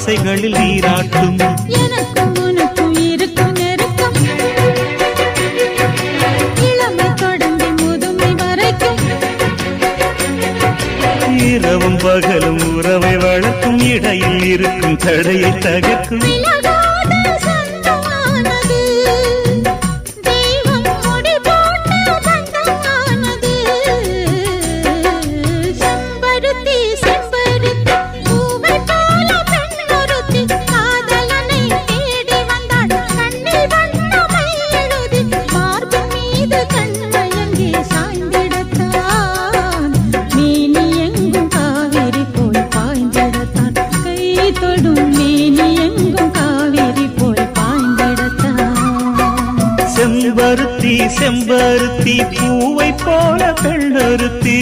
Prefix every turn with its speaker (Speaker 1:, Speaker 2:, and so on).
Speaker 1: ஆசைகளில் நீராட்டும்.
Speaker 2: எனக்கும் உனக்கும் இருக்கும் நெருக்கம் இளமை தொடங்கி முதுமை வரைக்கும்.
Speaker 1: இரவும் பகலும் உறவை வளர்க்கும், இடையில் இருக்கும் தடையை தகர்க்கும். செம்பருத்தி செம்பருத்தி பூவை போல பெண்ணொருத்தி